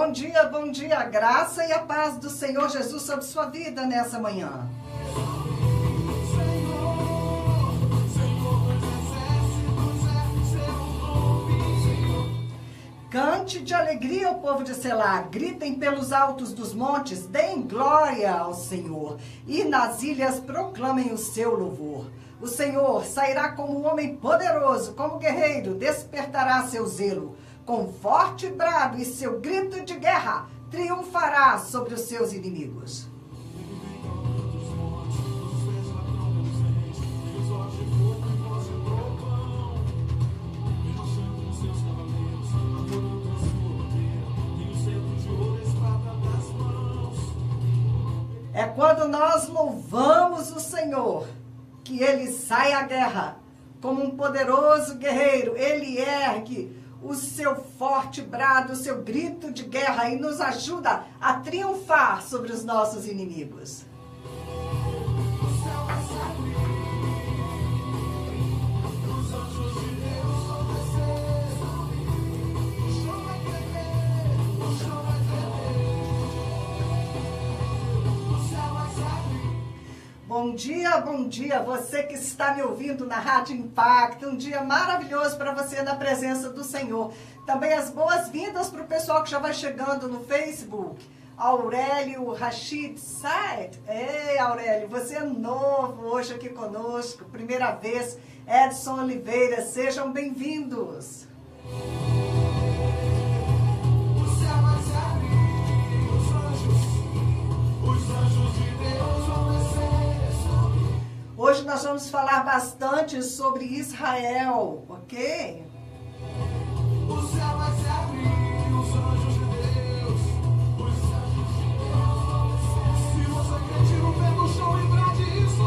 bom dia, a graça e a paz do Senhor Jesus sobre sua vida nessa manhã. Cante de alegria o povo de Selá, gritem pelos altos dos montes, deem glória ao Senhor, e nas ilhas proclamem o seu louvor. O Senhor sairá como um homem poderoso, como guerreiro, despertará seu zelo. Com forte brado e seu grito de guerra, triunfará sobre os seus inimigos. É quando nós louvamos o Senhor que ele sai à guerra. Como um poderoso guerreiro, ele ergue o seu forte brado, o seu grito de guerra e nos ajuda a triunfar sobre os nossos inimigos. Bom dia, você que está me ouvindo na Rádio Impacto, um dia maravilhoso para você na presença do Senhor. Também as boas-vindas para o pessoal que já vai chegando no Facebook. Aurélio Rachid Said. Ei, Aurélio, você é novo hoje aqui conosco, primeira vez. Edson Oliveira, sejam bem-vindos. Hoje nós vamos falar bastante sobre Israel, ok? O céu vai se abrir, os anjos de Deus, os anjos de Deus. Se você acredita no pé no chão, lembre disso.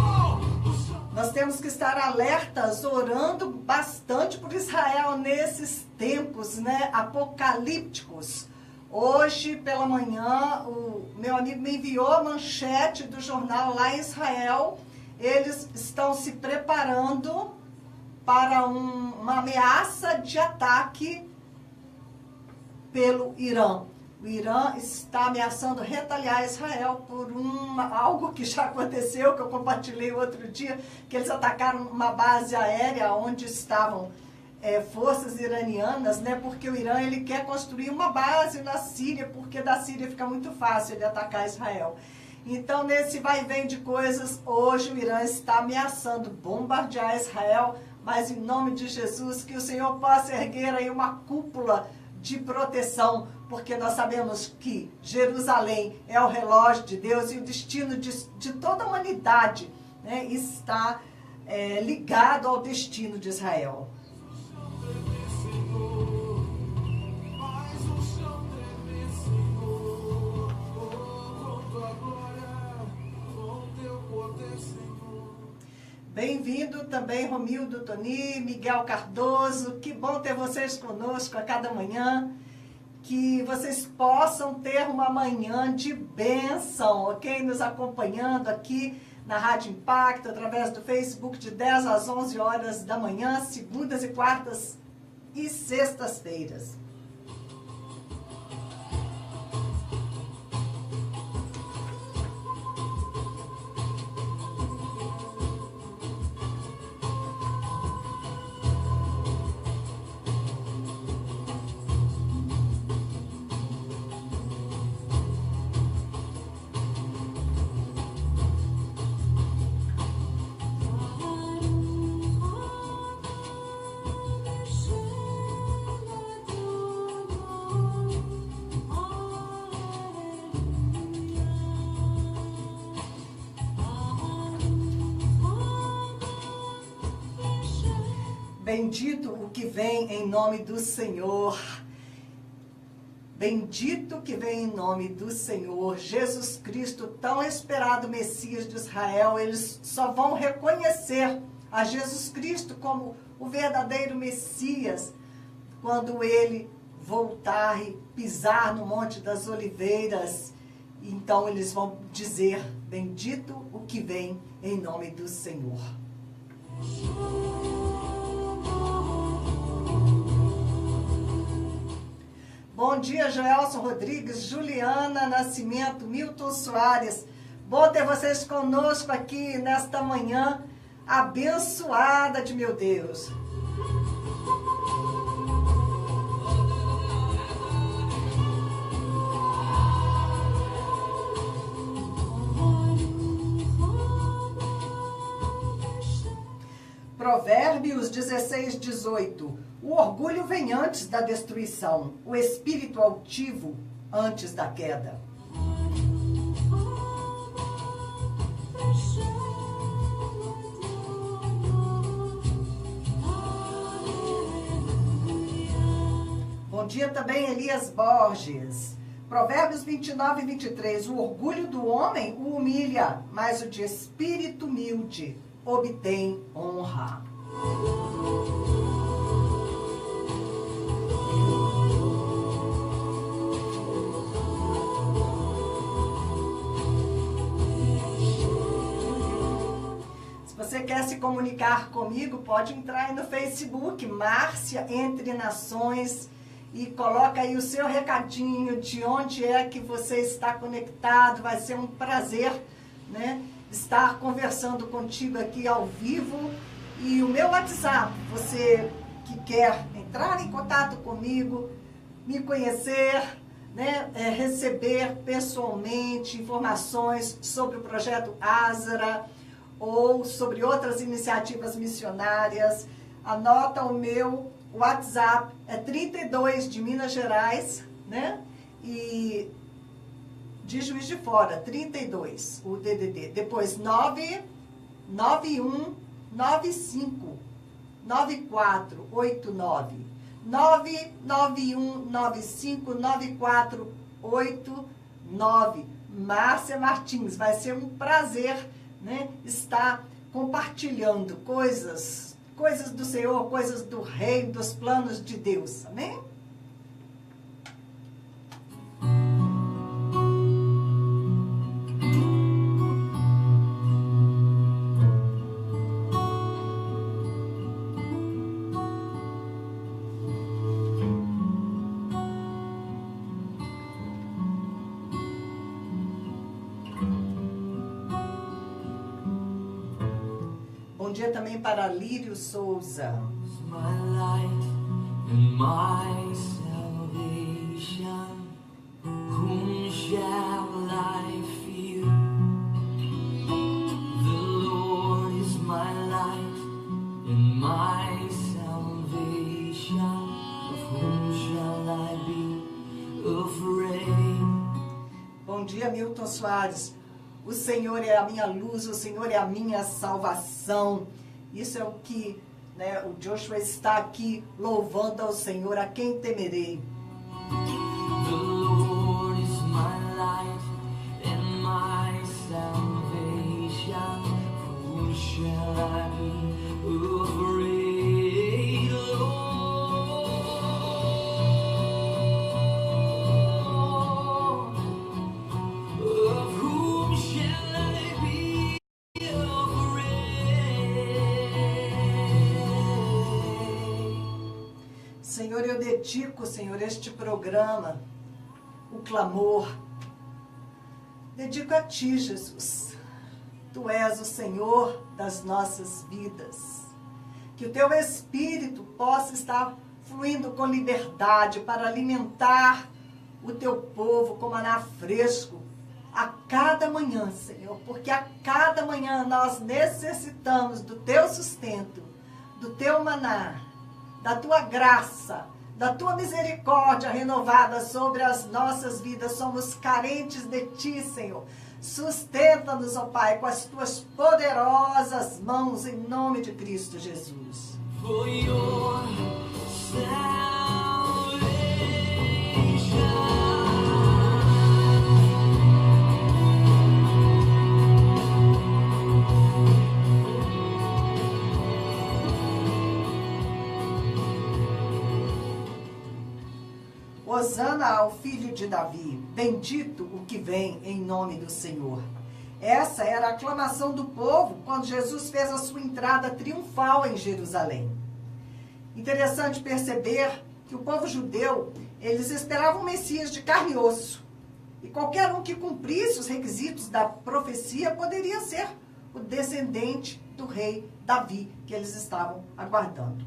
Nós temos que estar alertas, orando bastante por Israel nesses tempos, né, apocalípticos. Hoje, pela manhã, o meu amigo me enviou a manchete do jornal lá em Israel. Eles estão se preparando para uma ameaça de ataque pelo Irã. O Irã está ameaçando retaliar Israel por algo que já aconteceu, que eu compartilhei outro dia, que eles atacaram uma base aérea onde estavam forças iranianas, né? Porque o Irã ele quer construir uma base na Síria, porque da Síria fica muito fácil ele atacar Israel. Então, nesse vai e vem de coisas, hoje o Irã está ameaçando bombardear Israel, mas em nome de Jesus, que o Senhor possa erguer aí uma cúpula de proteção, porque nós sabemos que Jerusalém é o relógio de Deus e o destino de toda a humanidade, né, está ligado ao destino de Israel. Bem-vindo também, Romildo Toni, Miguel Cardoso. Que bom ter vocês conosco a cada manhã. Que vocês possam ter uma manhã de bênção, ok? Nos acompanhando aqui na Rádio Impacto, através do Facebook, de 10 às 11 horas da manhã, segundas e quartas e sextas-feiras. Bendito o que vem em nome do Senhor. Bendito o que vem em nome do Senhor. Jesus Cristo, tão esperado Messias de Israel. Eles só vão reconhecer a Jesus Cristo como o verdadeiro Messias quando ele voltar e pisar no Monte das Oliveiras. Então eles vão dizer: bendito o que vem em nome do Senhor. Bom dia, Joelson Rodrigues, Juliana Nascimento, Milton Soares. Bom ter vocês conosco aqui nesta manhã abençoada de meu Deus. Provérbios 16, 18. O orgulho vem antes da destruição, o espírito altivo antes da queda. Bom dia também, Elias Borges. Provérbios 29 e 23. O orgulho do homem o humilha, mas o de espírito humilde obtém honra. Se você quer se comunicar comigo, pode entrar aí no Facebook, Márcia Entre Nações, e coloca aí o seu recadinho, de onde é que você está conectado. Vai ser um prazer, né, estar conversando contigo aqui ao vivo. E o meu WhatsApp, você que quer entrar em contato comigo, me conhecer, né, receber pessoalmente informações sobre o projeto Azara ou sobre outras iniciativas missionárias, anota o meu WhatsApp, é 32 de Minas Gerais, né, e de Juiz de Fora, 32, o DDD. Depois 99195 9489. 99195 9489. Márcia Martins, vai ser um prazer, né, estar compartilhando coisas do Senhor, coisas do reino, dos planos de Deus. Amém? Bom dia também para Lírio Souza. My light and my salvation, whom shall I fear? The Lord is my light and my salvation, of whom shall I be afraid? Bom dia, Milton Soares. O Senhor é a minha luz, o Senhor é a minha salvação. Isso é o que, né, o Joshua está aqui louvando ao Senhor, a quem temerei. The Lord is my light and my salvation, whom shall I be afraid, Lord? Of whom shall I be afraid? Senhor, eu dedico, Senhor, este programa, o clamor, dedico a Ti, Jesus. Tu és o Senhor das nossas vidas. Que o Teu Espírito possa estar fluindo com liberdade para alimentar o Teu povo com maná fresco a cada manhã, Senhor. Porque a cada manhã nós necessitamos do Teu sustento, do Teu maná, da Tua graça, da Tua misericórdia renovada sobre as nossas vidas. Somos carentes de Ti, Senhor. Sustenta-nos, ó Pai, com as Tuas poderosas mãos, em nome de Cristo Jesus. For your Hosana ao filho de Davi, bendito o que vem em nome do Senhor. Essa era a aclamação do povo quando Jesus fez a sua entrada triunfal em Jerusalém. Interessante perceber que o povo judeu, Eles esperavam um Messias de carne e osso. E qualquer um que cumprisse os requisitos da profecia poderia ser o descendente do rei Davi, que eles estavam aguardando.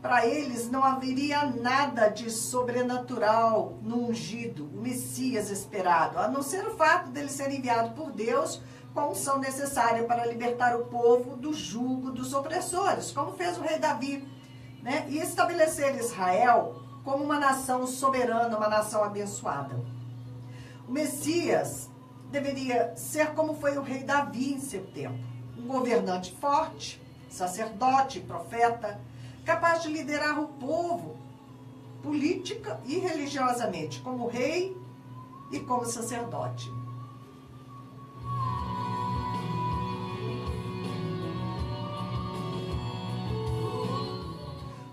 Para eles não haveria nada de sobrenatural no ungido, o Messias esperado, a não ser o fato dele ser enviado por Deus com a unção necessária para libertar o povo do jugo dos opressores, como fez o rei Davi, né? E estabelecer Israel como uma nação soberana, uma nação abençoada. O Messias deveria ser como foi o rei Davi em seu tempo, um governante forte, sacerdote, profeta, capaz de liderar o povo política e religiosamente, como rei e como sacerdote.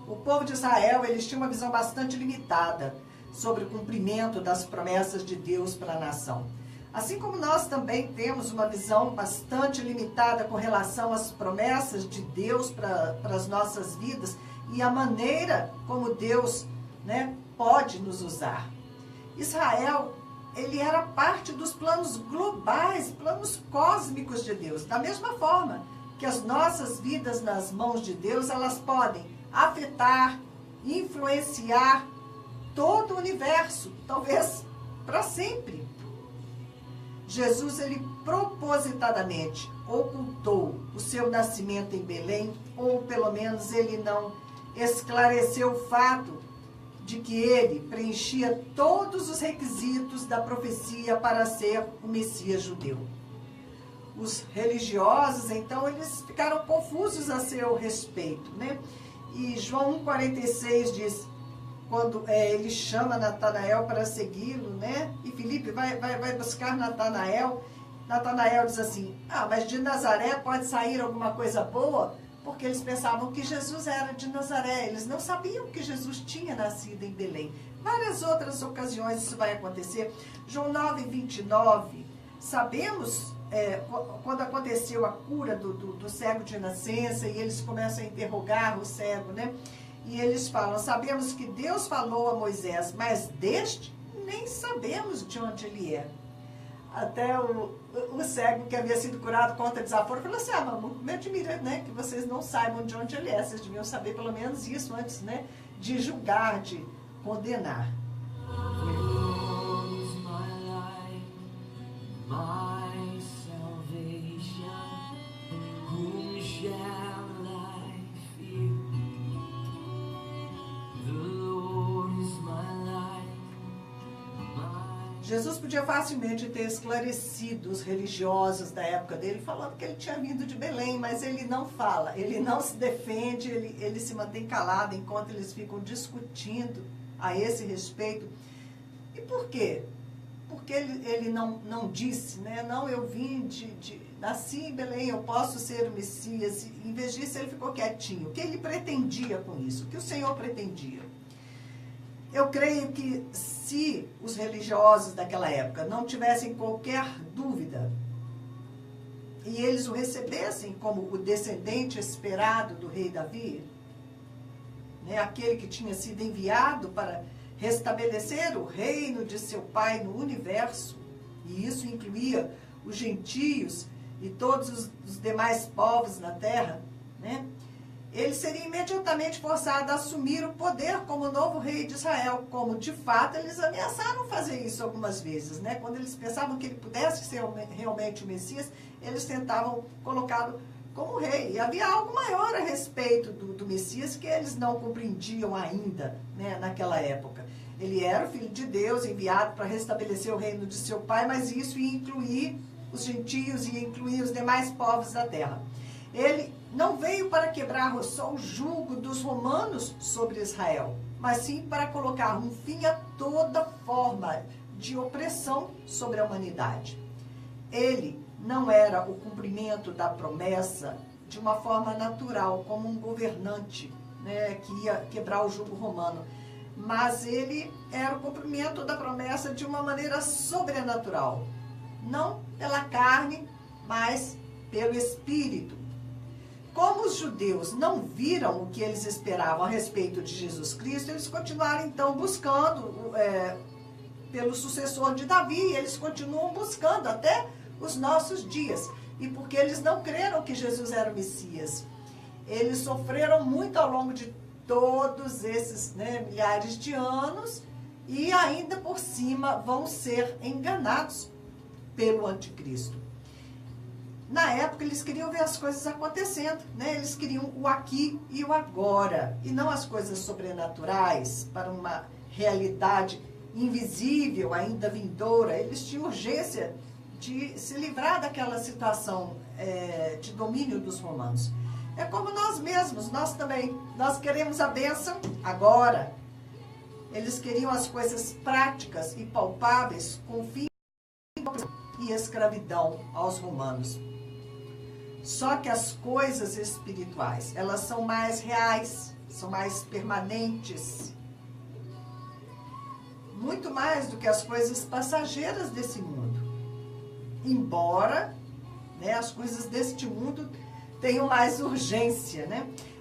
O povo de Israel, eles tinham uma visão bastante limitada sobre o cumprimento das promessas de Deus para a nação. Assim como nós também temos uma visão bastante limitada com relação às promessas de Deus para as nossas vidas e a maneira como Deus, né, pode nos usar. Israel, ele era parte dos planos globais, planos cósmicos de Deus. Da mesma forma que as nossas vidas nas mãos de Deus, elas podem afetar, influenciar todo o universo, talvez para sempre. Jesus, ele propositadamente ocultou o seu nascimento em Belém, ou pelo menos ele não esclareceu o fato de que ele preenchia todos os requisitos da profecia para ser o Messias judeu. Os religiosos, então, eles ficaram confusos a seu respeito, né? E João 1,46 diz, quando ele chama Natanael para segui-lo, né? E Filipe vai buscar Natanael. Natanael diz assim, mas de Nazaré pode sair alguma coisa boa? Porque eles pensavam que Jesus era de Nazaré. Eles não sabiam que Jesus tinha nascido em Belém. Várias outras ocasiões isso vai acontecer. João 9,29, sabemos, quando aconteceu a cura do cego de nascença, e eles começam a interrogar o cego, né? E eles falam, sabemos que Deus falou a Moisés, mas deste nem sabemos de onde ele é. Até o cego que havia sido curado contra desaforo falou assim, me admira, né, que vocês não saibam de onde ele é. Vocês deviam saber pelo menos isso antes, né, de julgar, de condenar. Jesus podia facilmente ter esclarecido os religiosos da época dele, falando que ele tinha vindo de Belém, mas ele não fala, ele não se defende, ele se mantém calado enquanto eles ficam discutindo a esse respeito. E por quê? Porque ele não disse, né? Não, eu vim nasci em Belém, eu posso ser o Messias. Em vez disso, ele ficou quietinho. O que ele pretendia com isso? O que o Senhor pretendia? Eu creio que se os religiosos daquela época não tivessem qualquer dúvida e eles o recebessem como o descendente esperado do rei Davi, né, aquele que tinha sido enviado para restabelecer o reino de seu pai no universo, e isso incluía os gentios e todos os demais povos na terra, né? Ele seria imediatamente forçado a assumir o poder como novo rei de Israel, como de fato eles ameaçaram fazer isso algumas vezes, né? Quando eles pensavam que ele pudesse ser realmente o Messias, eles tentavam colocá-lo como rei. E havia algo maior a respeito do Messias que eles não compreendiam ainda, né, naquela época. Ele era o Filho de Deus, enviado para restabelecer o reino de seu pai, mas isso ia incluir os gentios, ia incluir os demais povos da terra. Ele não veio para quebrar só o jugo dos romanos sobre Israel, mas sim para colocar um fim a toda forma de opressão sobre a humanidade. Ele não era o cumprimento da promessa de uma forma natural, como um governante, né, que ia quebrar o jugo romano, mas ele era o cumprimento da promessa de uma maneira sobrenatural, não pela carne, mas pelo Espírito. como os judeus não viram o que eles esperavam a respeito de Jesus Cristo, eles continuaram então buscando pelo sucessor de Davi, e eles continuam buscando até os nossos dias. E porque eles não creram que Jesus era o Messias. Eles sofreram muito ao longo de todos esses milhares de anos, e ainda por cima vão ser enganados pelo anticristo. Na época eles queriam ver as coisas acontecendo, eles queriam o aqui e o agora, e não as coisas sobrenaturais para uma realidade invisível, ainda vindoura. Eles tinham urgência de se livrar daquela situação de domínio dos romanos. É como nós mesmos, nós também, nós queremos a bênção agora. Eles queriam as coisas práticas e palpáveis, com fim e escravidão aos romanos. Só que as coisas espirituais, elas são mais reais, são mais permanentes. Muito mais do que as coisas passageiras desse mundo. Embora as coisas deste mundo tenham mais urgência,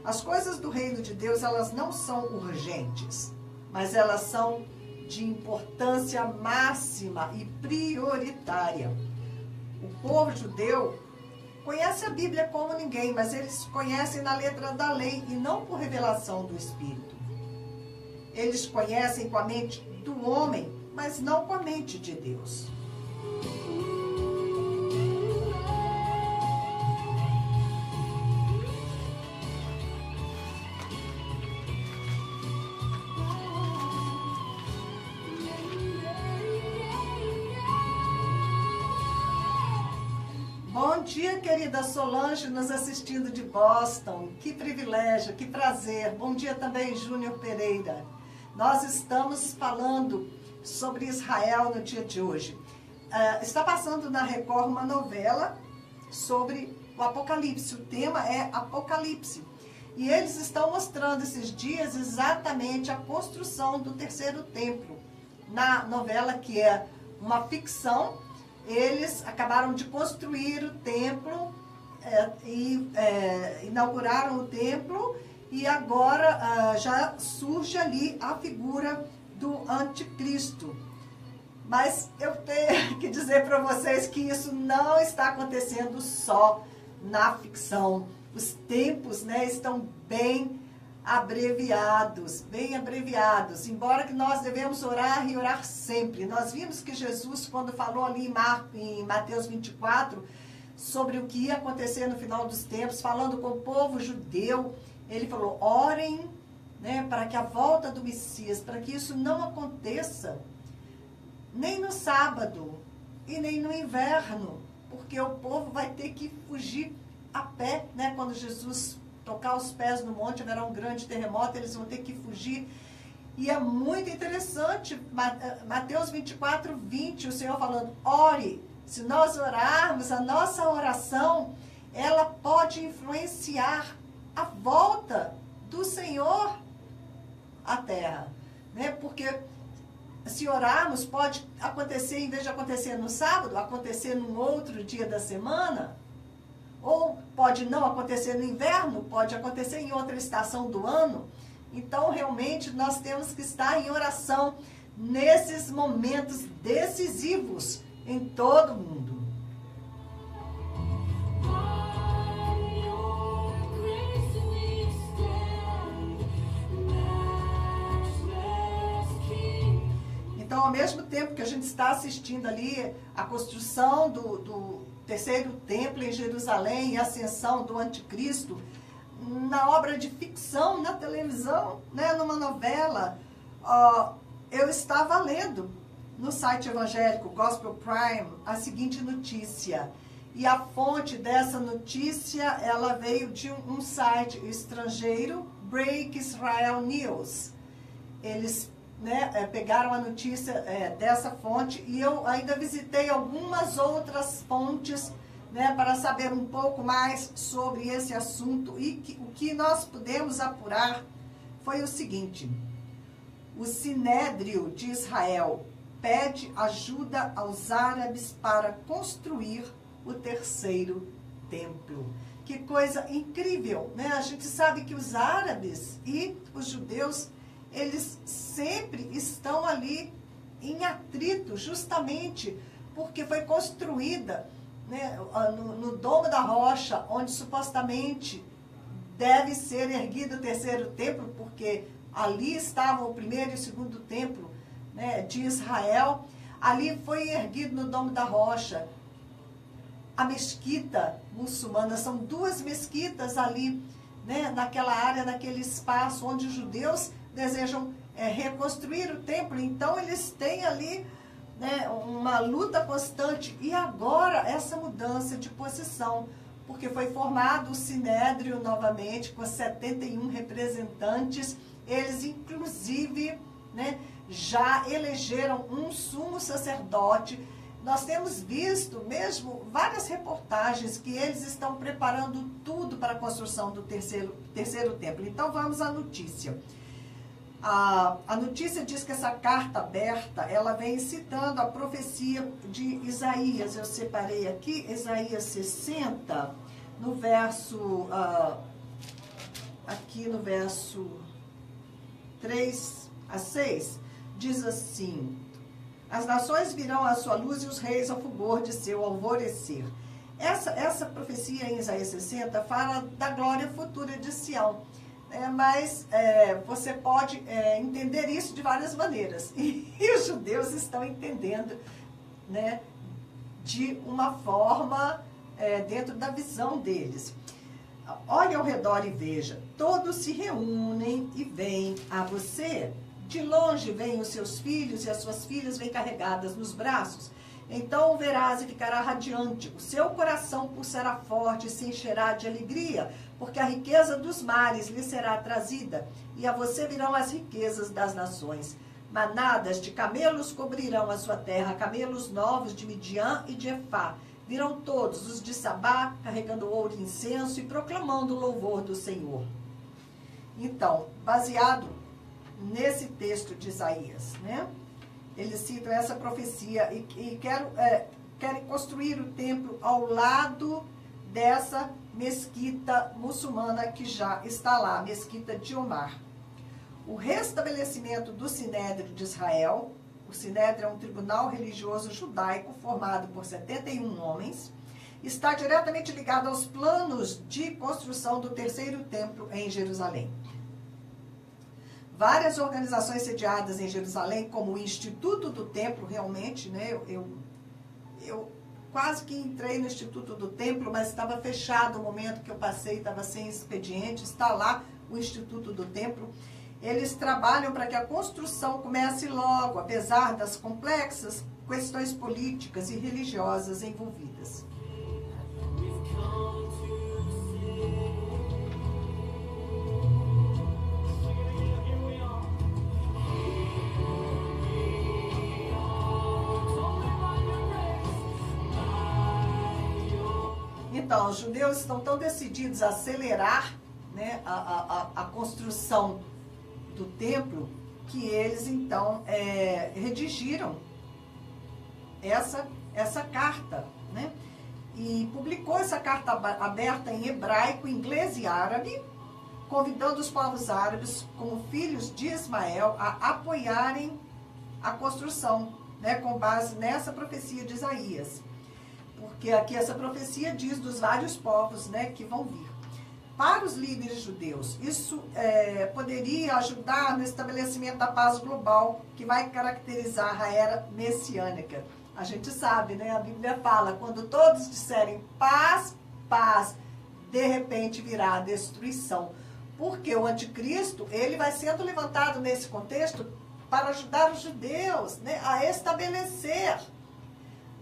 As coisas do reino de Deus, elas não são urgentes, mas elas são de importância máxima e prioritária. O povo judeu conhece a Bíblia como ninguém, mas eles conhecem na letra da lei e não por revelação do Espírito. Eles conhecem com a mente do homem, mas não com a mente de Deus. Bom dia, querida Solange, nos assistindo de Boston. Que privilégio, que prazer. Bom dia também, Júnior Pereira. Nós estamos falando sobre Israel no dia de hoje. Está passando na Record uma novela sobre o Apocalipse. O tema é Apocalipse. E eles estão mostrando esses dias exatamente a construção do terceiro templo. Na novela, que é uma ficção, eles acabaram de construir o templo inauguraram o templo, e agora já surge ali a figura do anticristo. Mas eu tenho que dizer para vocês que isso não está acontecendo só na ficção. Os tempos estão bem abreviados, embora que nós devemos orar e orar sempre. Nós vimos que Jesus, quando falou ali em Mateus 24, sobre o que ia acontecer no final dos tempos, falando com o povo judeu, ele falou, orem para que a volta do Messias, para que isso não aconteça, nem no sábado e nem no inverno, porque o povo vai ter que fugir a pé, quando Jesus tocar os pés no monte, haverá um grande terremoto, eles vão ter que fugir. E é muito interessante, Mateus 24, 20, o Senhor falando, ore. Se nós orarmos, a nossa oração, ela pode influenciar a volta do Senhor à terra. Porque se orarmos, pode acontecer, em vez de acontecer no sábado, acontecer num outro dia da semana. Ou pode não acontecer no inverno, pode acontecer em outra estação do ano. Então, realmente, nós temos que estar em oração nesses momentos decisivos em todo o mundo. Então, ao mesmo tempo que a gente está assistindo ali a construção do terceiro templo em Jerusalém e a ascensão do anticristo, na obra de ficção, na televisão, numa novela, eu estava lendo no site evangélico Gospel Prime a seguinte notícia. E a fonte dessa notícia, ela veio de um site estrangeiro, Break Israel News. Eles pegaram a notícia dessa fonte, e eu ainda visitei algumas outras fontes para saber um pouco mais sobre esse assunto, e o que nós pudemos apurar foi o seguinte: o Sinédrio de Israel pede ajuda aos árabes para construir o terceiro templo. Que coisa incrível, né? A gente sabe que os árabes e os judeus, eles sempre estão ali em atrito, justamente porque foi construída, né, no Domo da Rocha, onde supostamente deve ser erguido o terceiro templo, porque ali estavam o primeiro e o segundo templo, né, de Israel. Ali foi erguido no Domo da Rocha a mesquita muçulmana. São duas mesquitas ali, né, naquela área, naquele espaço onde os judeus desejam reconstruir o templo. Então eles têm ali, né, uma luta constante. E agora essa mudança de posição, porque foi formado o Sinédrio novamente, com 71 representantes. Eles, inclusive, né, já elegeram um sumo sacerdote. Nós temos visto mesmo várias reportagens que eles estão preparando tudo para a construção do terceiro templo. Então vamos à notícia. A notícia diz que essa carta aberta, ela vem citando a profecia de Isaías. Eu separei aqui, Isaías 60, no verso, aqui no verso 3 a 6, diz assim: as nações virão à sua luz e os reis ao fulgor de seu alvorecer. Essa profecia em Isaías 60 fala da glória futura de Sião. Mas você pode entender isso de várias maneiras. E os judeus estão entendendo, né, de uma forma dentro da visão deles. Olhe ao redor e veja, todos se reúnem e vêm a você. De longe vêm os seus filhos e as suas filhas vêm carregadas nos braços. Então o verás e ficará radiante, o seu coração pulsará forte e se encherá de alegria, porque a riqueza dos mares lhe será trazida, e a você virão as riquezas das nações. Manadas de camelos cobrirão a sua terra, camelos novos de Midian e de Efá. Virão todos os de Sabá, carregando ouro e incenso e proclamando o louvor do Senhor. Então, baseado nesse texto de Isaías, né? Eles citam essa profecia e querem construir o templo ao lado dessa mesquita muçulmana que já está lá, a mesquita de Omar. O restabelecimento do Sinédrio de Israel. O Sinédrio é um tribunal religioso judaico formado por 71 homens. Está diretamente ligado aos planos de construção do terceiro templo em Jerusalém. Várias organizações sediadas em Jerusalém, como o Instituto do Templo, realmente, né, eu quase que entrei no Instituto do Templo, mas estava fechado o momento que eu passei, estava sem expediente. Está lá o Instituto do Templo. Eles trabalham para que a construção comece logo, apesar das complexas questões políticas e religiosas envolvidas. Então, os judeus estão tão decididos a acelerar, né, a construção do templo, que eles, então, redigiram essa carta, né? E publicou essa carta aberta em hebraico, inglês e árabe, convidando os povos árabes, como filhos de Ismael, a apoiarem a construção, né, com base nessa profecia de Isaías. Porque aqui essa profecia diz dos vários povos, né, que vão vir. Para os líderes judeus, isso poderia ajudar no estabelecimento da paz global, que vai caracterizar a era messiânica. A gente sabe, né? A Bíblia fala, quando todos disserem paz, paz, de repente virá a destruição. Porque o anticristo, ele vai sendo levantado nesse contexto para ajudar os judeus, né, a estabelecer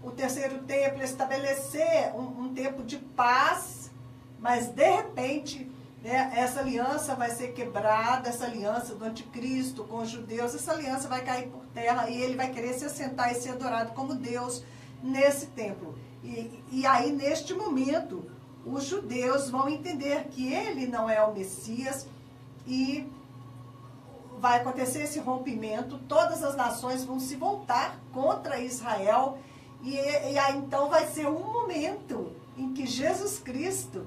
o terceiro templo, estabelecer um tempo de paz. Mas, de repente, né, essa aliança vai ser quebrada, essa aliança do anticristo com os judeus, essa aliança vai cair por terra e ele vai querer se assentar e ser adorado como Deus nesse templo. E aí, neste momento, os judeus vão entender que ele não é o Messias e vai acontecer esse rompimento, todas as nações vão se voltar contra Israel e aí, então, vai ser um momento em que Jesus Cristo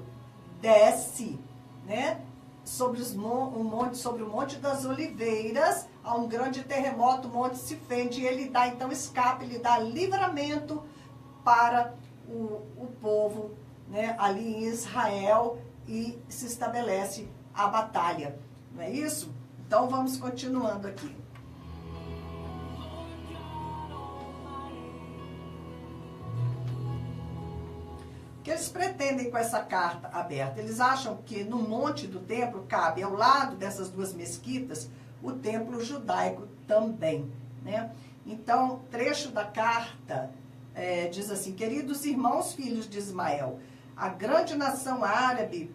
desce, né, sobre o Monte das Oliveiras, há um grande terremoto, o monte se fende, e ele dá então escape, ele dá livramento para o povo, né, ali em Israel, e se estabelece a batalha. Não é isso? Então vamos continuando aqui. O que eles pretendem com essa carta aberta? Eles acham que no monte do templo cabe, ao lado dessas duas mesquitas, o templo judaico também, né? Então, trecho da carta diz assim: queridos irmãos, filhos de Ismael, a grande nação árabe,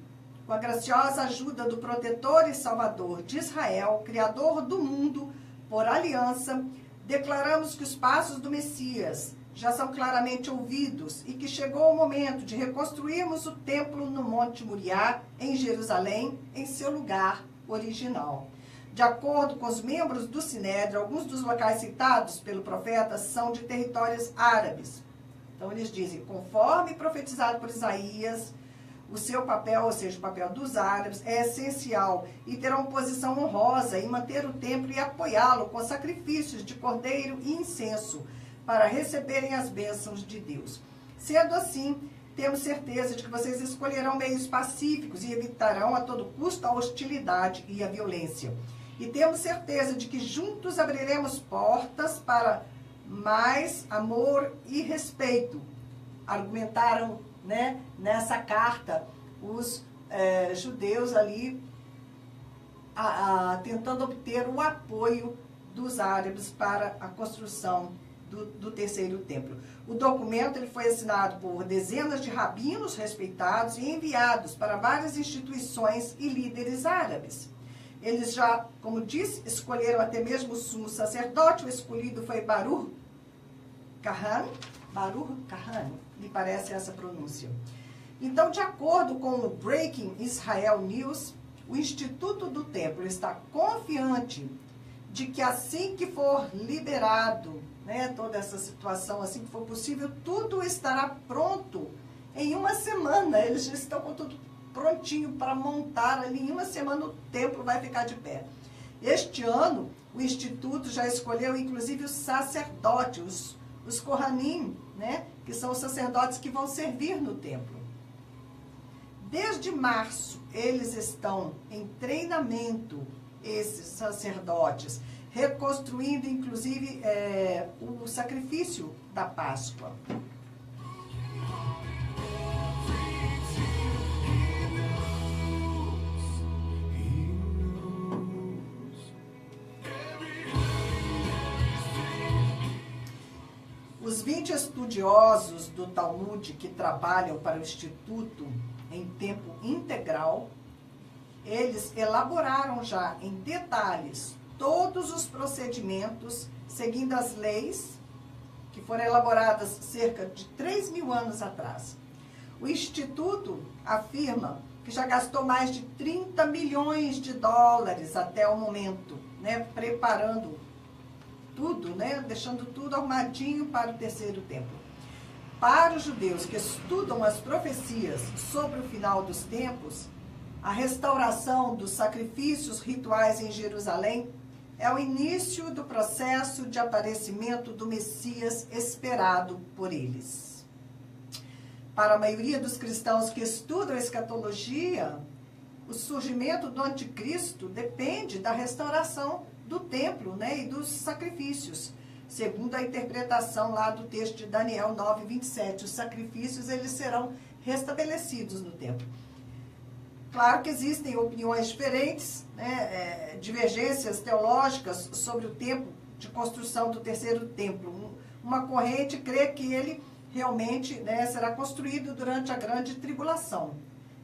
com a graciosa ajuda do protetor e salvador de Israel, criador do mundo, por aliança, declaramos que os passos do Messias já são claramente ouvidos e que chegou o momento de reconstruirmos o templo no Monte Moriá, em Jerusalém, em seu lugar original. De acordo com os membros do Sinédrio, alguns dos locais citados pelo profeta são de territórios árabes. Então eles dizem, conforme profetizado por Isaías, o seu papel, ou seja, o papel dos árabes, é essencial e terão posição honrosa em manter o templo e apoiá-lo com sacrifícios de cordeiro e incenso, para receberem as bênçãos de Deus. Sendo assim, temos certeza de que vocês escolherão meios pacíficos e evitarão a todo custo a hostilidade e a violência. E temos certeza de que juntos abriremos portas para mais amor e respeito. Argumentaram, né, nessa carta os judeus ali tentando obter o apoio dos árabes para a construção do terceiro templo. O documento ele foi assinado por dezenas de rabinos respeitados e enviados para várias instituições e líderes árabes. Eles já, como disse, escolheram até mesmo o sumo sacerdote. O escolhido foi Baruch Kahane, me parece essa pronúncia. Então, de acordo com o Breaking Israel News, o Instituto do Templo está confiante de que assim que for liberado, né, toda essa situação, assim que for possível, tudo estará pronto em uma semana. Eles já estão com tudo prontinho para montar ali. Em uma semana o templo vai ficar de pé. Este ano, o Instituto já escolheu, inclusive, os sacerdotes, os Kohanim, né, que são os sacerdotes que vão servir no templo. Desde março, eles estão em treinamento, esses sacerdotes, reconstruindo, inclusive, o sacrifício da Páscoa. Os 20 estudiosos do Talmud que trabalham para o Instituto em tempo integral, eles elaboraram já em detalhes todos os procedimentos, seguindo as leis que foram elaboradas cerca de 3.000 anos atrás. O Instituto afirma que já gastou mais de 30 milhões de dólares até o momento, né, preparando tudo, né, deixando tudo arrumadinho para o terceiro templo. Para os judeus que estudam as profecias sobre o final dos tempos, a restauração dos sacrifícios rituais em Jerusalém é o início do processo de aparecimento do Messias esperado por eles. Para a maioria dos cristãos que estudam a escatologia, o surgimento do anticristo depende da restauração do templo, né, e dos sacrifícios. Segundo a interpretação lá do texto de Daniel 9:27, os sacrifícios eles serão restabelecidos no templo. Claro que existem opiniões diferentes, né, divergências teológicas sobre o tempo de construção do terceiro templo. Uma corrente crê que ele realmente, né, será construído durante a grande tribulação.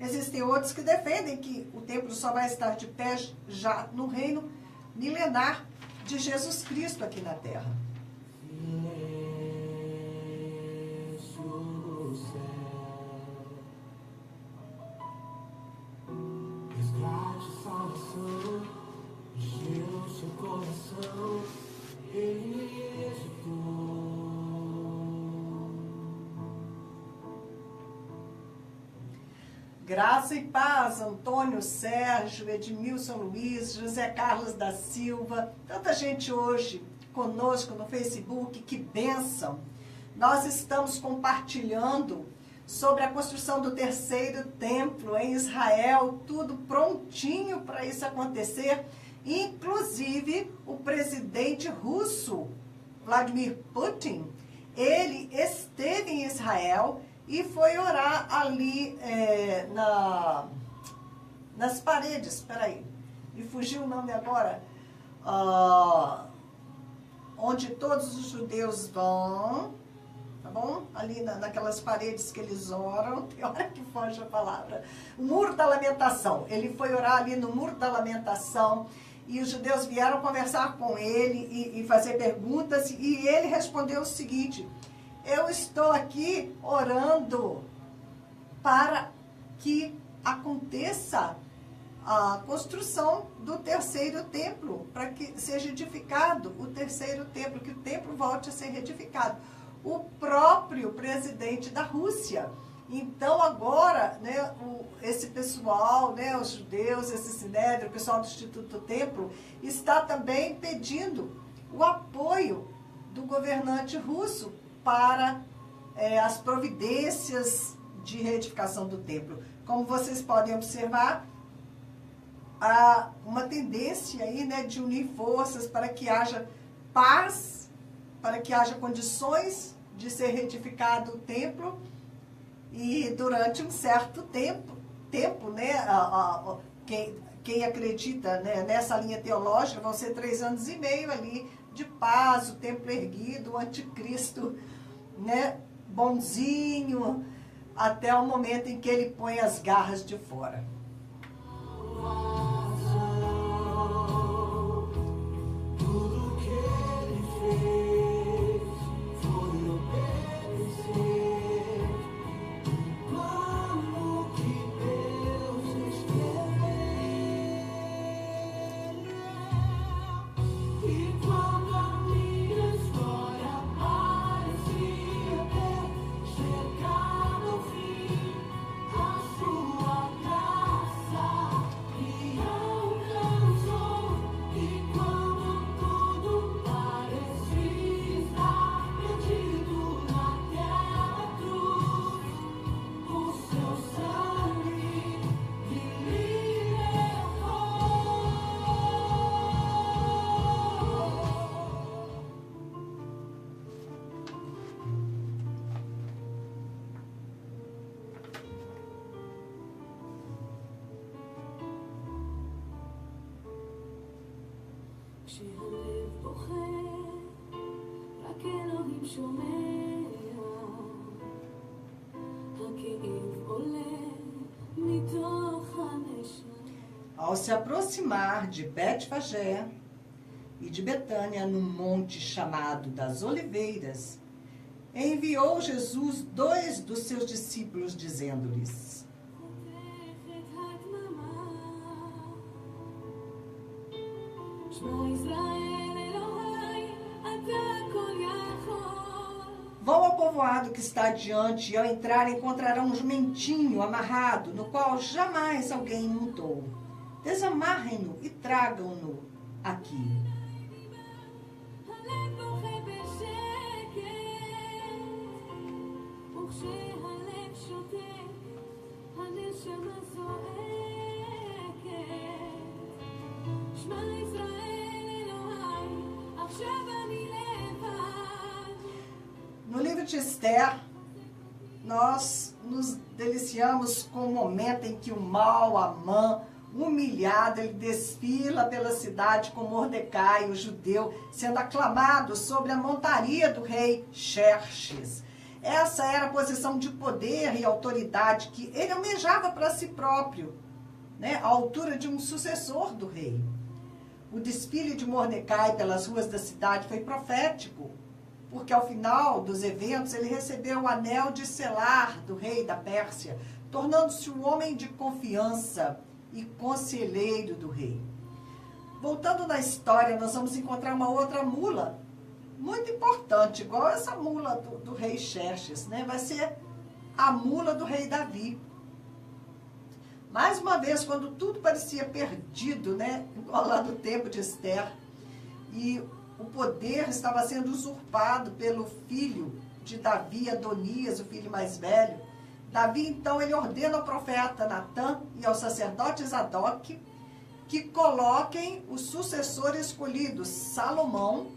Existem outros que defendem que o templo só vai estar de pé já no reino milenar de Jesus Cristo aqui na Terra. Graça e paz, Antônio Sérgio, Edmilson Luiz, José Carlos da Silva, tanta gente hoje conosco no Facebook, que bênção! Nós estamos compartilhando sobre a construção do terceiro templo em Israel, tudo prontinho para isso acontecer, inclusive o presidente russo, Vladimir Putin, ele esteve em Israel e foi orar ali nas paredes, peraí, me fugiu o nome agora, onde todos os judeus vão, tá bom? Ali naquelas paredes que eles oram, tem hora que foge a palavra, o Muro da Lamentação, ele foi orar ali no Muro da Lamentação, e os judeus vieram conversar com ele e fazer perguntas, e ele respondeu o seguinte: eu estou aqui orando para que aconteça a construção do terceiro templo, para que seja edificado o terceiro templo, que o templo volte a ser reedificado. O próprio presidente da Rússia. Então agora, né, esse pessoal, né, os judeus, esse sinédrio, o pessoal do Instituto Templo, está também pedindo o apoio do governante russo para as providências de reedificação do templo. Como vocês podem observar, há uma tendência aí, né, de unir forças para que haja paz, para que haja condições de ser reedificado o templo, e durante um certo tempo, né, quem acredita, né, nessa linha teológica, vão ser 3 anos e meio ali de paz, o templo erguido, o anticristo, né, bonzinho, até o momento em que ele põe as garras de fora. כשהלב בוחר, רק אלוהים שומע, הכאב עולה מתוך הנשמה. Ao se aproximar de Betfagé e de Betânia, num monte chamado das Oliveiras, enviou Jesus 2 dos seus discípulos, dizendo-lhes: vão ao povoado que está adiante, e ao entrar encontrarão um jumentinho amarrado, no qual jamais alguém montou. Desamarrem-no e tragam-no aqui. No livro de Esther, nós nos deliciamos com o momento em que o mau Amã, humilhado, ele desfila pela cidade com Mordecai, o judeu, sendo aclamado sobre a montaria do rei Xerxes. Essa era a posição de poder e autoridade que ele almejava para si próprio, né, à altura de um sucessor do rei. O desfile de Mordecai pelas ruas da cidade foi profético, porque ao final dos eventos ele recebeu o anel de selar do rei da Pérsia, tornando-se um homem de confiança e conselheiro do rei. Voltando na história, nós vamos encontrar uma outra mula, muito importante, igual essa mula do rei Xerxes, né? Vai ser a mula do rei Davi. Mais uma vez, quando tudo parecia perdido, né? Igual lá do tempo de Esther, e o poder estava sendo usurpado pelo filho de Davi, Adonias, o filho mais velho. Davi, então, ele ordena ao profeta Natã e ao sacerdote Zadok que coloquem o sucessor escolhido, Salomão,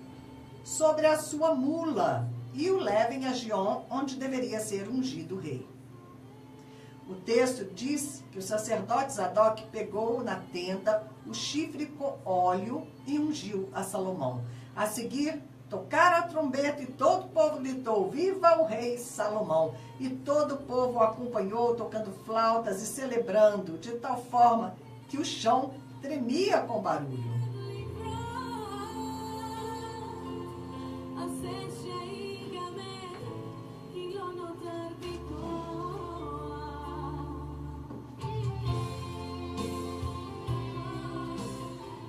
sobre a sua mula e o levem a Giom, onde deveria ser ungido rei. O texto diz que o sacerdote Zadok pegou na tenda o chifre com óleo e ungiu a Salomão. A seguir, tocaram a trombeta e todo o povo gritou, viva o rei Salomão! E todo o povo o acompanhou, tocando flautas e celebrando, de tal forma que o chão tremia com barulho.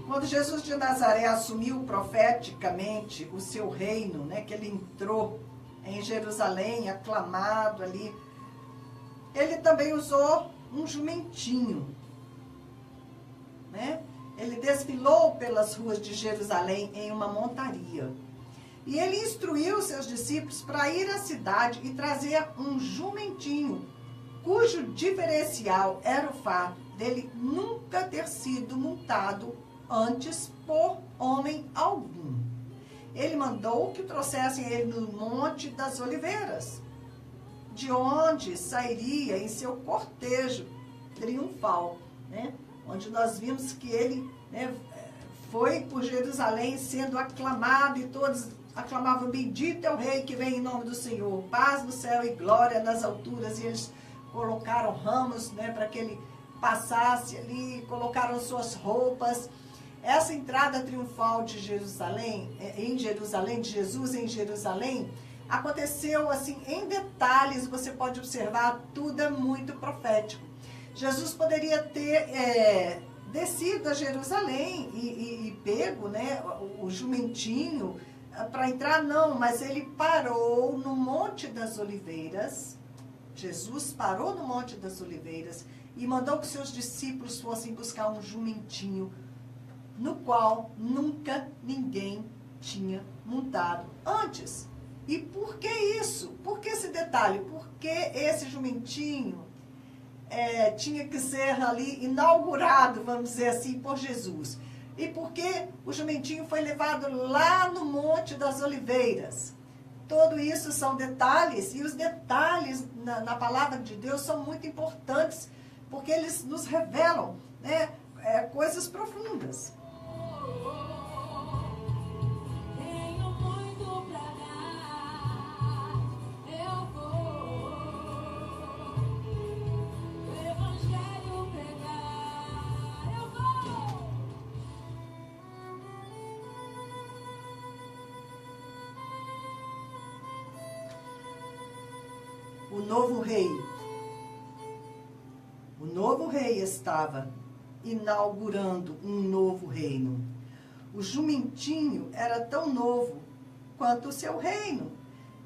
Quando Jesus de Nazaré assumiu profeticamente o seu reino, né, que ele entrou em Jerusalém, aclamado ali, ele também usou um jumentinho, né? Ele desfilou pelas ruas de Jerusalém em uma montaria. E ele instruiu seus discípulos para ir à cidade e trazer um jumentinho, cujo diferencial era o fato dele nunca ter sido montado antes por homem algum. Ele mandou que trouxessem ele no Monte das Oliveiras, de onde sairia em seu cortejo triunfal, né? Onde nós vimos que ele, né, foi por Jerusalém sendo aclamado e todos aclamavam, bendito é o rei que vem em nome do Senhor, paz no céu e glória nas alturas. E eles colocaram ramos, né, para que ele passasse ali, colocaram suas roupas. Essa entrada triunfal de Jerusalém, de Jesus em Jerusalém, aconteceu assim em detalhes. Você pode observar, tudo é muito profético. Jesus poderia ter descido a Jerusalém e pego, né, o jumentinho para entrar, não, mas ele parou no Monte das Oliveiras. Jesus parou no Monte das Oliveiras e mandou que seus discípulos fossem buscar um jumentinho no qual nunca ninguém tinha montado antes. E por que isso? Por que esse detalhe? Por que esse jumentinho tinha que ser ali inaugurado, vamos dizer assim, por Jesus? E por que o jumentinho foi levado lá no Monte das Oliveiras? Tudo isso são detalhes, e os detalhes na palavra de Deus são muito importantes, porque eles nos revelam, né, coisas profundas. O novo rei estava inaugurando um novo reino. O jumentinho era tão novo quanto o seu reino.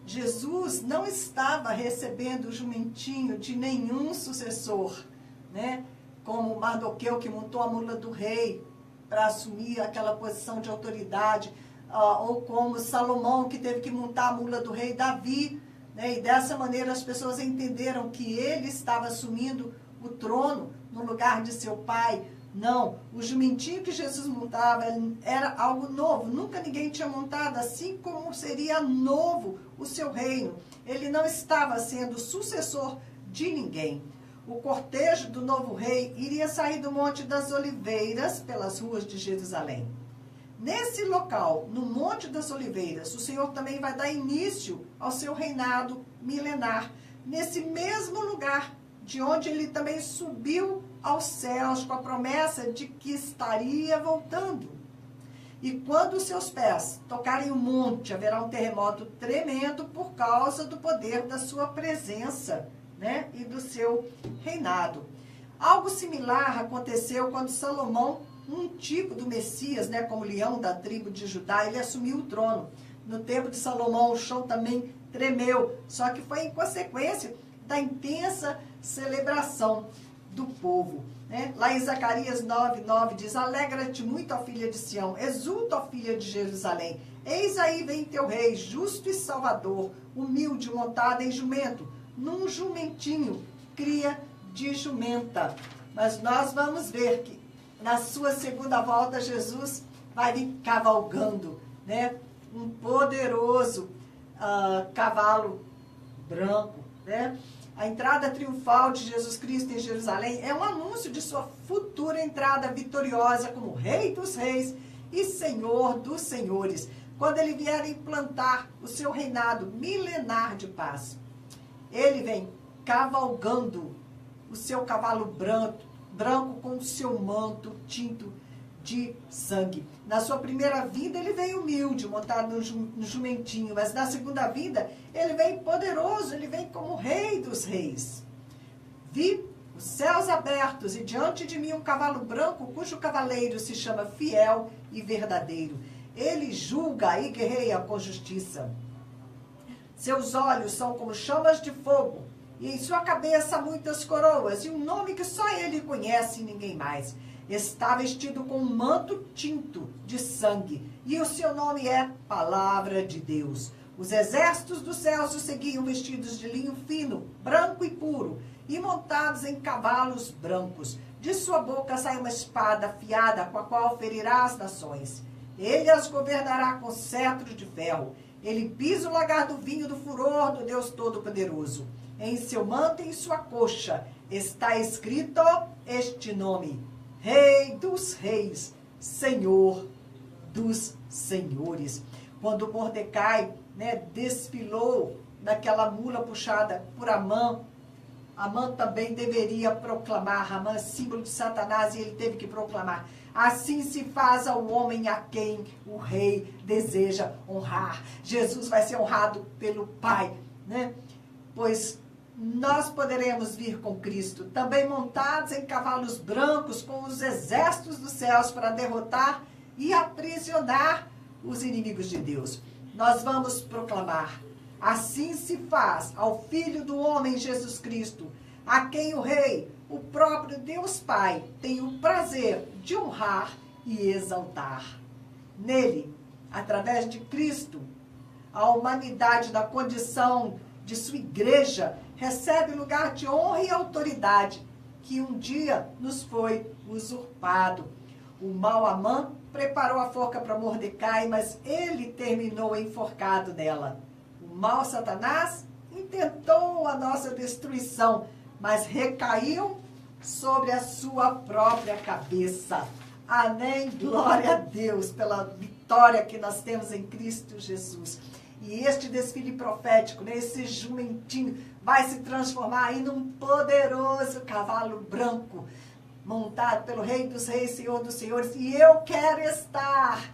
Jesus não estava recebendo o jumentinho de nenhum sucessor, né? Como Mardoqueu, que montou a mula do rei para assumir aquela posição de autoridade, ou como Salomão, que teve que montar a mula do rei Davi, né? E dessa maneira as pessoas entenderam que ele estava assumindo o trono no lugar de seu pai. Não, o jumentinho que Jesus montava era algo novo, nunca ninguém tinha montado, assim como seria novo o seu reino. Ele não estava sendo sucessor de ninguém. O cortejo do novo rei iria sair do Monte das Oliveiras pelas ruas de Jerusalém. Nesse local, no Monte das Oliveiras, o Senhor também vai dar início ao seu reinado milenar, nesse mesmo lugar de onde ele também subiu aos céus com a promessa de que estaria voltando. E quando os seus pés tocarem o monte, haverá um terremoto tremendo por causa do poder da sua presença, né, e do seu reinado. Algo similar aconteceu quando Salomão, um tipo do Messias, né, como leão da tribo de Judá, ele assumiu o trono. No tempo de Salomão, o chão também tremeu, só que foi em consequência da intensa celebração. do povo. Né? Lá em Zacarias 9:9 diz: alegra-te muito, ó filha de Sião, exulta, ó filha de Jerusalém. Eis aí vem teu rei, justo e salvador, humilde, montado em jumento, num jumentinho, cria de jumenta. Mas nós vamos ver que na sua segunda volta Jesus vai vir cavalgando, né? Um poderoso cavalo branco, né? A entrada triunfal de Jesus Cristo em Jerusalém é um anúncio de sua futura entrada vitoriosa como Rei dos Reis e Senhor dos Senhores, quando ele vier implantar o seu reinado milenar de paz. Ele vem cavalgando o seu cavalo branco com o seu manto tinto de sangue. Na sua primeira vida ele vem humilde, montado no jumentinho, mas na segunda vida ele vem poderoso, ele vem como Rei dos Reis. Vi os céus abertos e diante de mim um cavalo branco, cujo cavaleiro se chama Fiel e Verdadeiro. Ele julga e guerreia com justiça. Seus olhos são como chamas de fogo, e em sua cabeça muitas coroas, e um nome que só ele conhece e ninguém mais. Está vestido com um manto tinto de sangue, e o seu nome é Palavra de Deus. Os exércitos dos céus o seguiam vestidos de linho fino, branco e puro, e montados em cavalos brancos. De sua boca sai uma espada afiada, com a qual ferirá as nações. Ele as governará com cetro de ferro. Ele pisa o lagar do vinho do furor do Deus Todo-Poderoso. Em seu manto e em sua coxa está escrito este nome: Rei dos Reis, Senhor dos Senhores. Quando Mordecai, desfilou naquela mula puxada por Amã, Amã também deveria proclamar. Amã é símbolo de Satanás, e ele teve que proclamar: assim se faz ao homem a quem o rei deseja honrar. Jesus vai ser honrado pelo Pai, né? Pois nós poderemos vir com Cristo, também montados em cavalos brancos, com os exércitos dos céus, para derrotar e aprisionar os inimigos de Deus. Nós vamos proclamar: assim se faz ao Filho do homem Jesus Cristo, a quem o Rei, o próprio Deus Pai, tem o prazer de honrar e exaltar. Nele, através de Cristo, a humanidade da condição de sua igreja recebe lugar de honra e autoridade que um dia nos foi usurpado. O mau Amã preparou a forca para Mordecai, mas ele terminou enforcado nela. O mau Satanás intentou a nossa destruição, mas recaiu sobre a sua própria cabeça. Amém? Glória a Deus pela vitória que nós temos em Cristo Jesus. E este desfile profético, esse jumentinho, vai se transformar aí num poderoso cavalo branco, montado pelo Rei dos Reis, Senhor dos Senhores. E eu quero estar,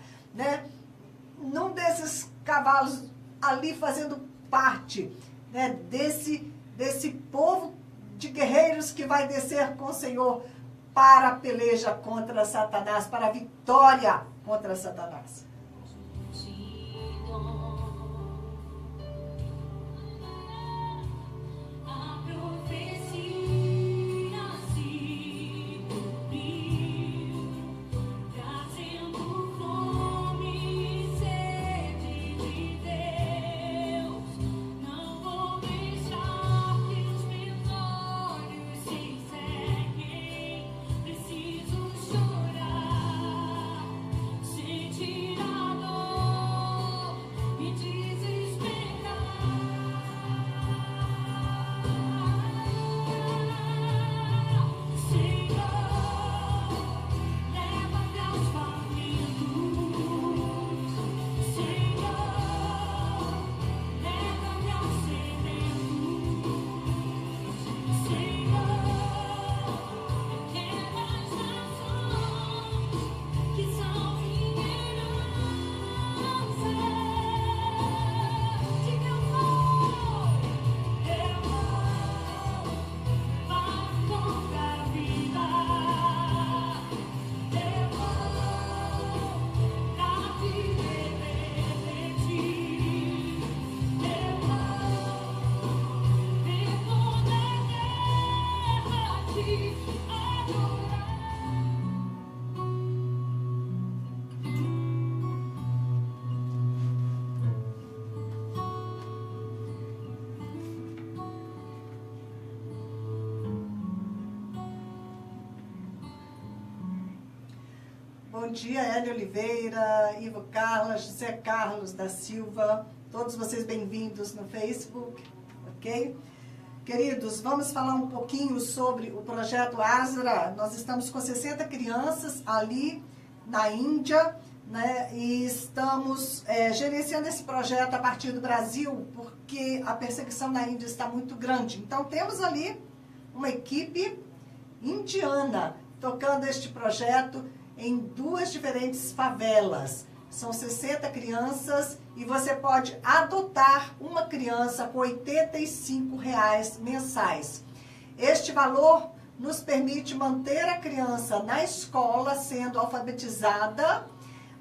num desses cavalos ali, fazendo parte, desse povo de guerreiros que vai descer com o Senhor para a peleja contra Satanás, para a vitória contra Satanás. Tirar Bom dia, Hélio Oliveira, Ivo Carla, José Carlos da Silva, todos vocês bem-vindos no Facebook, ok? Queridos, vamos falar um pouquinho sobre o projeto Asra. Nós estamos com 60 crianças ali na Índia, né? E estamos gerenciando esse projeto a partir do Brasil, porque a perseguição na Índia está muito grande. Então, temos ali uma equipe indiana tocando este projeto em 2 diferentes favelas. São 60 crianças e você pode adotar uma criança com R$ 85 mensais. Este valor nos permite manter a criança na escola, sendo alfabetizada,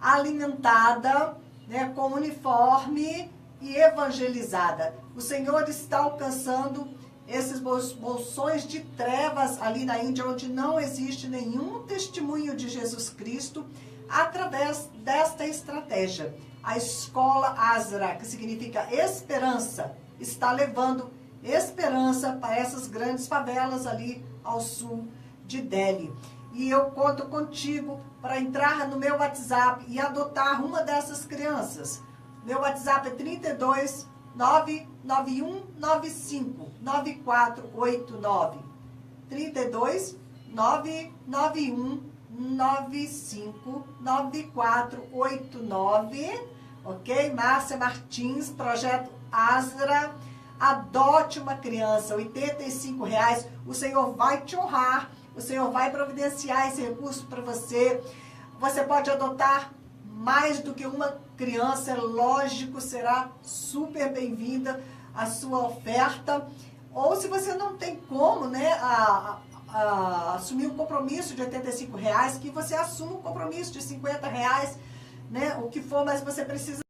alimentada, né, com uniforme e evangelizada. O Senhor está alcançando esses bolsões de trevas ali na Índia, onde não existe nenhum testemunho de Jesus Cristo, através desta estratégia. A escola Asra, que significa esperança, está levando esperança para essas grandes favelas ali ao sul de Delhi. E eu conto contigo para entrar no meu WhatsApp e adotar uma dessas crianças. Meu WhatsApp é 32 99195 9489. 32 99195 9489. Ok? Márcia Martins, Projeto Asra. Adote uma criança, R$ 85. O Senhor vai te honrar. O Senhor vai providenciar esse recurso para você. Você pode adotar mais do que uma criança, é lógico, será super bem-vinda a sua oferta. Ou se você não tem como, né, assumir um compromisso de R$ 85, que você assuma um compromisso de R$ 50, né, o que for, mas você precisa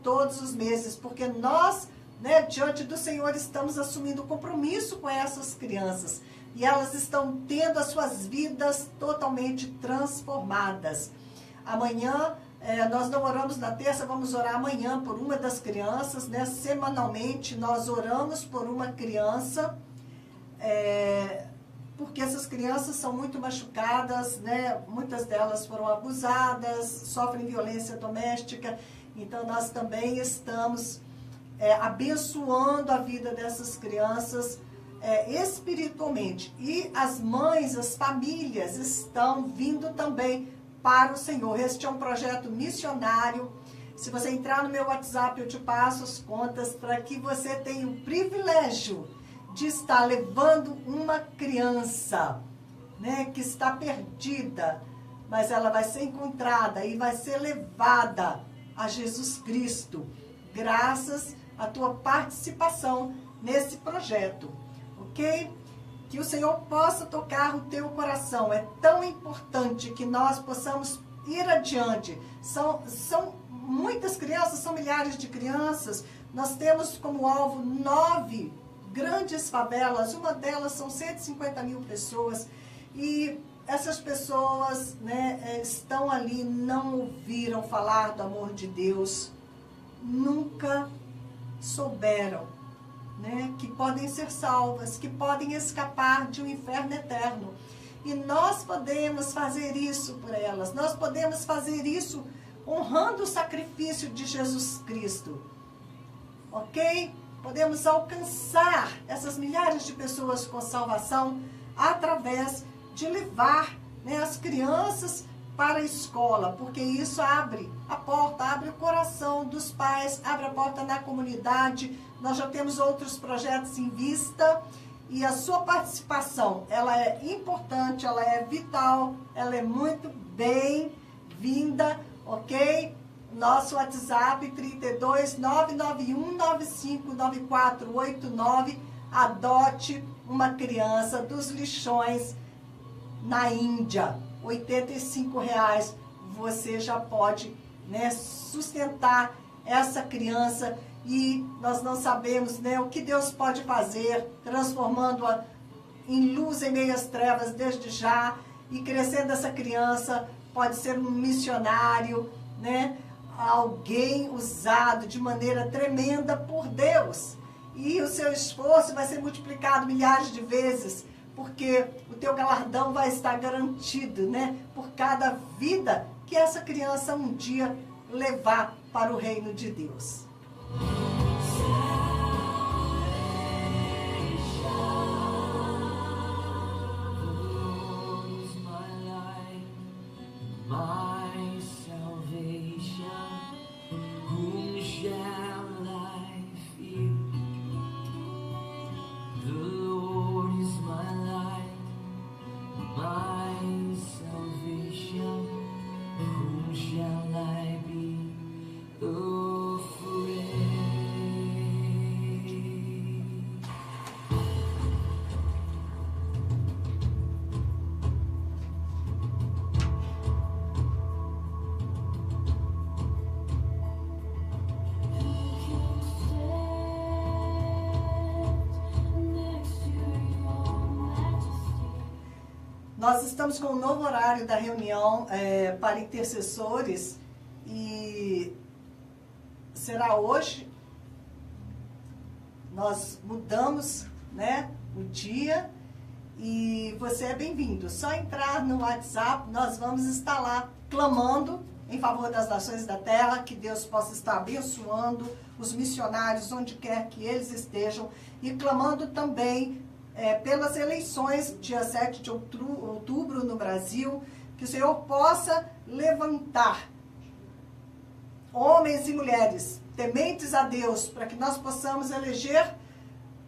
todos os meses, porque nós, né, diante do Senhor, estamos assumindo compromisso com essas crianças. E elas estão tendo as suas vidas totalmente transformadas. Amanhã, nós não oramos na terça, vamos orar amanhã por uma das crianças, né? Semanalmente, nós oramos por uma criança, porque essas crianças são muito machucadas, né? Muitas delas foram abusadas, sofrem violência doméstica. Então, nós também estamos abençoando a vida dessas crianças espiritualmente. E as mães, as famílias estão vindo também para o Senhor. Este é um projeto missionário. Se você entrar no meu WhatsApp, eu te passo as contas para que você tenha o privilégio de estar levando uma criança, né, que está perdida, mas ela vai ser encontrada e vai ser levada a Jesus Cristo, graças à tua participação nesse projeto, ok? Que o Senhor possa tocar o teu coração. É tão importante que nós possamos ir adiante. São muitas crianças, são milhares de crianças. Nós temos como alvo 9 grandes favelas. Uma delas são 150 mil pessoas. E essas pessoas, né, estão ali, não ouviram falar do amor de Deus. Nunca souberam, né, que podem ser salvas, que podem escapar de um inferno eterno. E nós podemos fazer isso por elas. Nós podemos fazer isso honrando o sacrifício de Jesus Cristo. Ok? Podemos alcançar essas milhares de pessoas com salvação através de levar, né, as crianças para a escola, porque isso abre a porta, abre o coração dos pais, abre a porta na comunidade. Nós já temos outros projetos em vista e a sua participação, ela é importante, ela é vital, ela é muito bem-vinda, ok? Nosso WhatsApp 32 99195 9489. Adote uma criança dos lixões na Índia. R$ 85, você já pode, né, sustentar essa criança. E nós não sabemos, né, o que Deus pode fazer, transformando-a em luz em meio às trevas desde já. E crescendo essa criança, pode ser um missionário, né, alguém usado de maneira tremenda por Deus. E o seu esforço vai ser multiplicado milhares de vezes, porque o teu galardão vai estar garantido, né? Por cada vida que essa criança um dia levar para o reino de Deus. My salvation, whom shall I fear? The Lord is my light, my salvation, whom shall I be afraid? Nós estamos com um novo horário da reunião para intercessores e será hoje. Nós mudamos, né, o dia e você é bem-vindo. Só entrar no WhatsApp, nós vamos estar lá clamando em favor das nações da terra, que Deus possa estar abençoando os missionários onde quer que eles estejam e clamando também pelas eleições, dia 7 de outubro no Brasil, que o Senhor possa levantar homens e mulheres tementes a Deus, para que nós possamos eleger,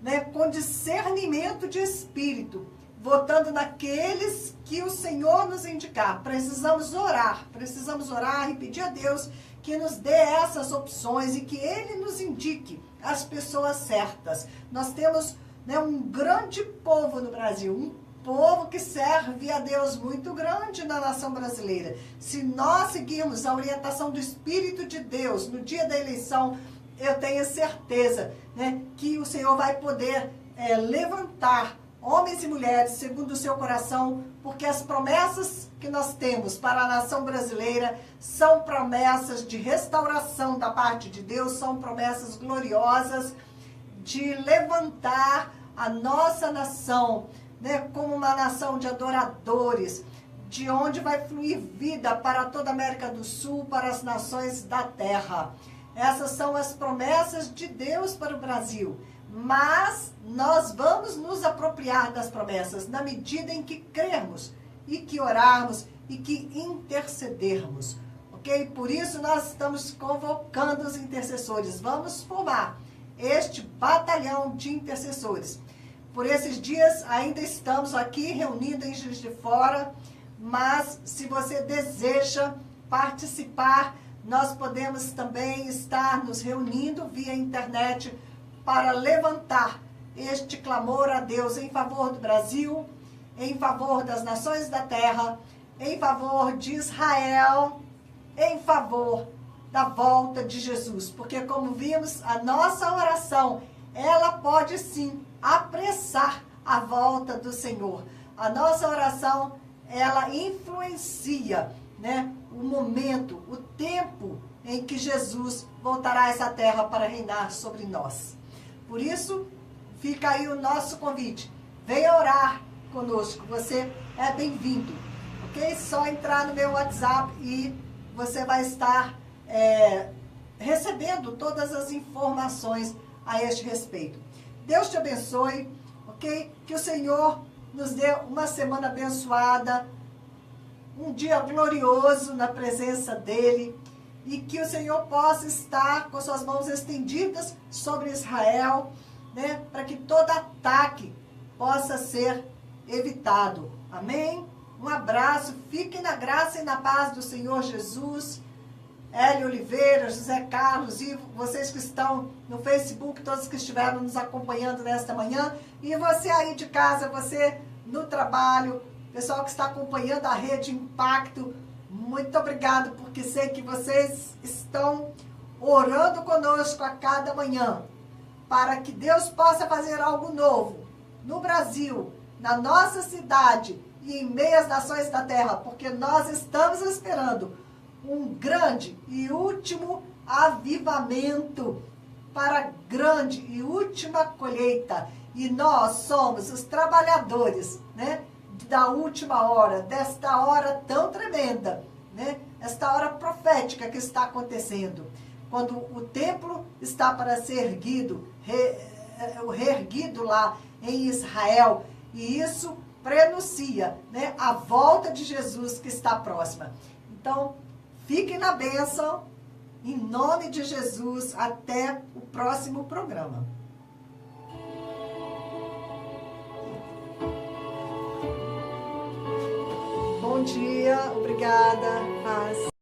né, com discernimento de espírito, votando naqueles que o Senhor nos indicar. Precisamos orar e pedir a Deus que nos dê essas opções e que Ele nos indique as pessoas certas. Nós temos, né, um grande povo no Brasil, um povo que serve a Deus muito grande na nação brasileira. Se nós seguirmos a orientação do Espírito de Deus no dia da eleição, eu tenho certeza, né, que o Senhor vai poder levantar homens e mulheres segundo o seu coração, porque as promessas que nós temos para a nação brasileira são promessas de restauração da parte de Deus, são promessas gloriosas de levantar a nossa nação, né, como uma nação de adoradores, de onde vai fluir vida para toda a América do Sul, para as nações da terra. Essas são as promessas de Deus para o Brasil. Mas nós vamos nos apropriar das promessas na medida em que crermos e que orarmos e que intercedermos. Ok? Por isso nós estamos convocando os intercessores. Vamos formar este batalhão de intercessores. Por esses dias ainda estamos aqui reunidos em Juiz de Fora, mas se você deseja participar, nós podemos também estar nos reunindo via internet para levantar este clamor a Deus em favor do Brasil, em favor das nações da terra, em favor de Israel, em favor da volta de Jesus. Porque, como vimos, a nossa oração, ela pode sim apressar a volta do Senhor. A nossa oração, ela influencia, né, o momento, o tempo em que Jesus voltará a essa terra para reinar sobre nós. Por isso, fica aí o nosso convite. Venha orar conosco, você é bem-vindo, ok? Só entrar no meu WhatsApp e você vai estar recebendo todas as informações a este respeito. Deus te abençoe, ok? Que o Senhor nos dê uma semana abençoada, um dia glorioso na presença dEle, e que o Senhor possa estar com suas mãos estendidas sobre Israel, né, para que todo ataque possa ser evitado. Amém? Um abraço, fiquem na graça e na paz do Senhor Jesus. Hélio Oliveira, José Carlos e vocês que estão no Facebook, todos que estiveram nos acompanhando nesta manhã, e você aí de casa, você no trabalho, pessoal que está acompanhando a Rede Impacto, muito obrigado, porque sei que vocês estão orando conosco a cada manhã, para que Deus possa fazer algo novo no Brasil, na nossa cidade e em meio às nações da terra, porque nós estamos esperando um grande e último avivamento para a grande e última colheita. E nós somos os trabalhadores, né, da última hora, desta hora tão tremenda, né, esta hora profética que está acontecendo. Quando o templo está para ser erguido, reerguido lá em Israel, e isso prenuncia, né, a volta de Jesus que está próxima. Então, fiquem na bênção, em nome de Jesus, até o próximo programa. Bom dia, obrigada, paz.